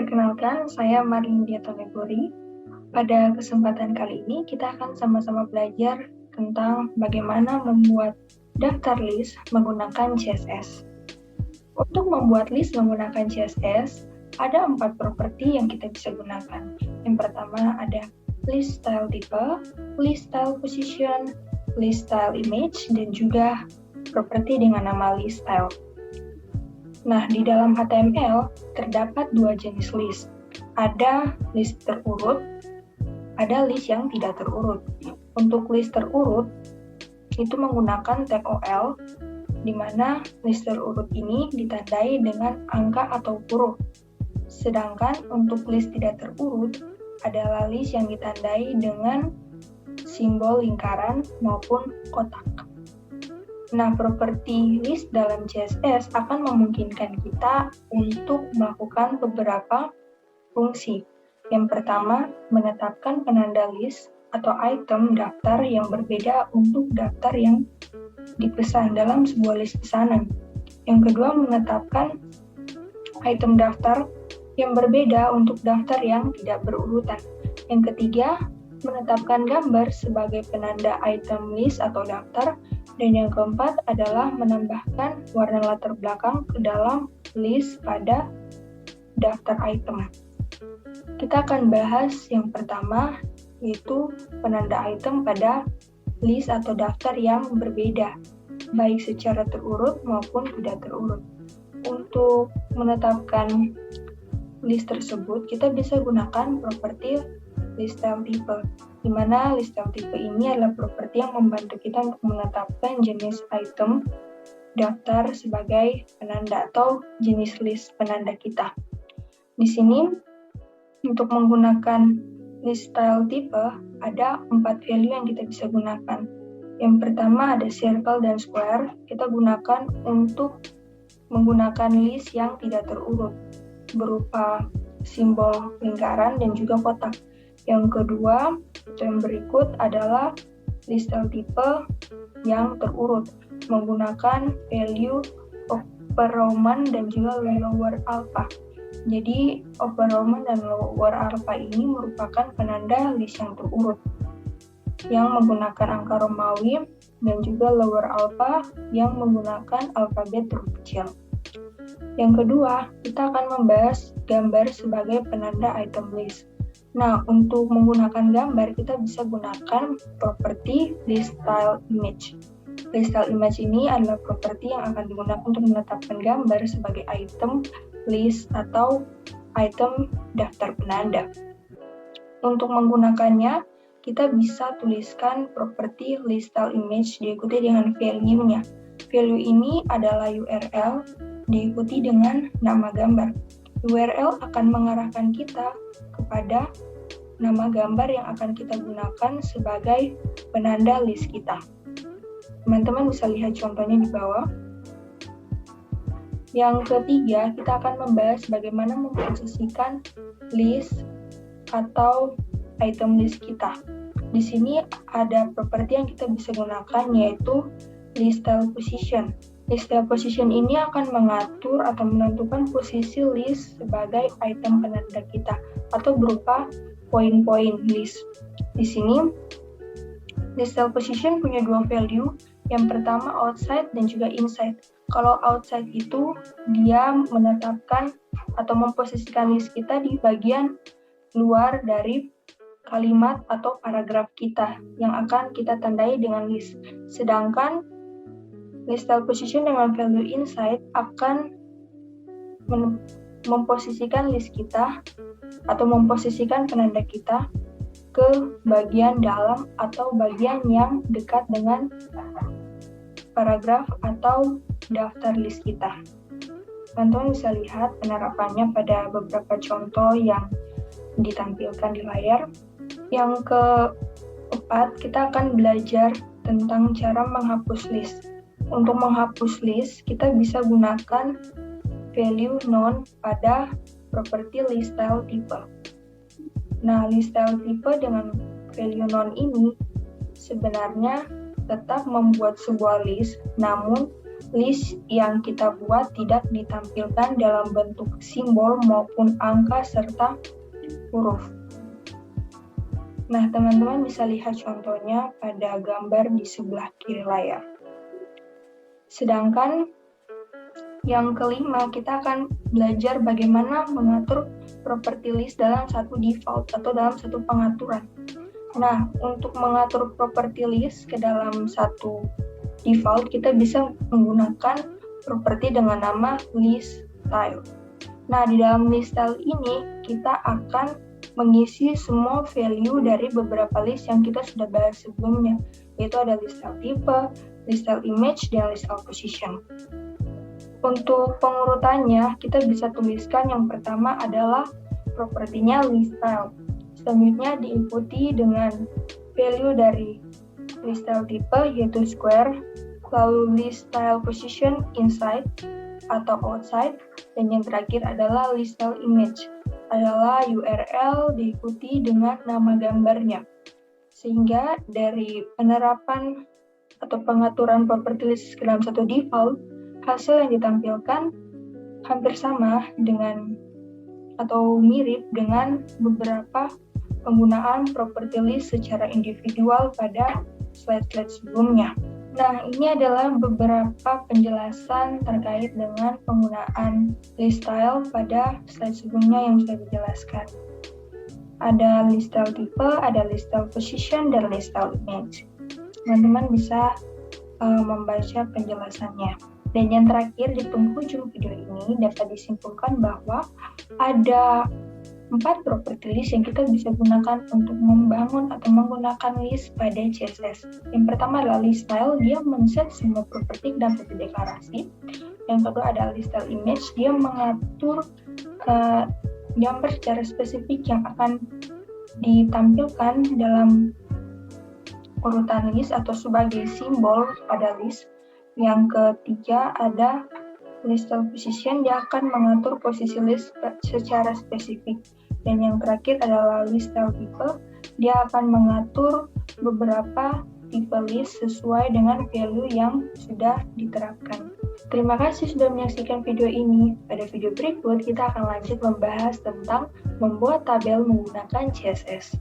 Perkenalkan, saya Marlin Diatoneguri. Pada kesempatan kali ini, kita akan sama-sama belajar tentang bagaimana membuat daftar list menggunakan CSS. Untuk membuat list menggunakan CSS, ada 4 properti yang kita bisa gunakan. Yang pertama ada list style type, list style position, list style image, dan juga properti dengan nama list style. Nah, di dalam HTML terdapat 2 jenis list. Ada list terurut, ada list yang tidak terurut. Untuk list terurut, itu menggunakan tag OL, di mana list terurut ini ditandai dengan angka atau huruf. Sedangkan untuk list tidak terurut, adalah list yang ditandai dengan simbol lingkaran maupun kotak. Nah, properti list dalam CSS akan memungkinkan kita untuk melakukan beberapa fungsi. Yang pertama, menetapkan penanda list atau item daftar yang berbeda untuk daftar yang dipesan dalam sebuah list pesanan. Yang kedua, menetapkan item daftar yang berbeda untuk daftar yang tidak berurutan. Yang ketiga, menetapkan gambar sebagai penanda item list atau daftar. Dan yang keempat adalah menambahkan warna latar belakang ke dalam list pada daftar item. Kita akan bahas yang pertama, yaitu penanda item pada list atau daftar yang berbeda, baik secara terurut maupun tidak terurut. Untuk menetapkan list tersebut, kita bisa gunakan properti list style type, di mana list style type ini adalah properti yang membantu kita untuk menetapkan jenis item daftar sebagai penanda atau jenis list penanda kita. Di sini, untuk menggunakan list style type, ada 4 value yang kita bisa gunakan. Yang pertama ada circle dan square, kita gunakan untuk menggunakan list yang tidak terurut, berupa simbol lingkaran dan juga kotak. Yang kedua, yang berikut adalah list style type yang terurut, menggunakan value upper Roman dan juga lower alpha. Jadi, upper Roman dan lower alpha ini merupakan penanda list yang terurut, yang menggunakan angka Romawi, dan juga lower alpha yang menggunakan alfabet huruf kecil. Yang kedua, kita akan membahas gambar sebagai penanda item list. Nah, untuk menggunakan gambar, kita bisa gunakan properti list style image. List style image ini adalah properti yang akan digunakan untuk menetapkan gambar sebagai item list atau item daftar penanda. Untuk menggunakannya, kita bisa tuliskan properti list style image diikuti dengan value-nya. Value ini adalah URL diikuti dengan nama gambar. URL akan mengarahkan kita kepada nama gambar yang akan kita gunakan sebagai penanda list kita. Teman-teman bisa lihat contohnya di bawah. Yang ketiga, kita akan membahas bagaimana memposisikan list atau item list kita. Di sini ada properti yang kita bisa gunakan, yaitu list style position. List style position ini akan mengatur atau menentukan posisi list sebagai item penanda kita atau berupa poin-poin list. Di sini, list style position punya 2 value. Yang pertama outside dan juga inside. Kalau outside itu dia menetapkan atau memposisikan list kita di bagian luar dari kalimat atau paragraf kita yang akan kita tandai dengan list. Sedangkan list style position dengan value inside akan memposisikan list kita atau memposisikan penanda kita ke bagian dalam atau bagian yang dekat dengan paragraf atau daftar list kita. Teman-teman bisa lihat penerapannya pada beberapa contoh yang ditampilkan di layar. Yang keempat, kita akan belajar tentang cara menghapus list. Untuk menghapus list, kita bisa gunakan value none pada properti list style type. Nah, list style type dengan value none ini sebenarnya tetap membuat sebuah list, namun list yang kita buat tidak ditampilkan dalam bentuk simbol maupun angka serta huruf. Nah, teman-teman bisa lihat contohnya pada gambar di sebelah kiri layar. Sedangkan yang kelima, kita akan belajar bagaimana mengatur property list dalam satu default atau dalam satu pengaturan. Nah, untuk mengatur property list ke dalam satu default, kita bisa menggunakan properti dengan nama list style. Nah, di dalam list style ini, kita akan mengisi semua value dari beberapa list yang kita sudah bahas sebelumnya, yaitu ada list style type, list style image, dan list style position. Untuk pengurutannya, kita bisa tuliskan yang pertama adalah propertinya list style. Selanjutnya diikuti dengan value dari list style type, yaitu square, lalu list style position inside atau outside, dan yang terakhir adalah list style image, adalah URL diikuti dengan nama gambarnya. Sehingga dari penerapan atau pengaturan property list ke dalam satu default, hasil yang ditampilkan hampir sama dengan atau mirip dengan beberapa penggunaan property list secara individual pada slide-slide sebelumnya. Nah, ini adalah beberapa penjelasan terkait dengan penggunaan list style pada slide sebelumnya yang sudah dijelaskan. Ada list style type, ada list style position, dan list style image. Teman-teman bisa membaca penjelasannya. Dan yang terakhir, di penghujung video ini dapat disimpulkan bahwa ada 4 property list yang kita bisa gunakan untuk membangun atau menggunakan list pada CSS. Yang pertama adalah list style, dia men-set semua properti dan satu deklarasi. Yang kedua adalah list style image, dia mengatur gambar secara spesifik yang akan ditampilkan dalam urutan list atau sebagai simbol pada list. Yang ketiga ada list style position, dia akan mengatur posisi list secara spesifik. Dan yang terakhir adalah list style type, dia akan mengatur beberapa tipe list sesuai dengan value yang sudah diterapkan. Terima kasih sudah menyaksikan video ini. Pada video berikut kita akan lanjut membahas tentang membuat tabel menggunakan CSS.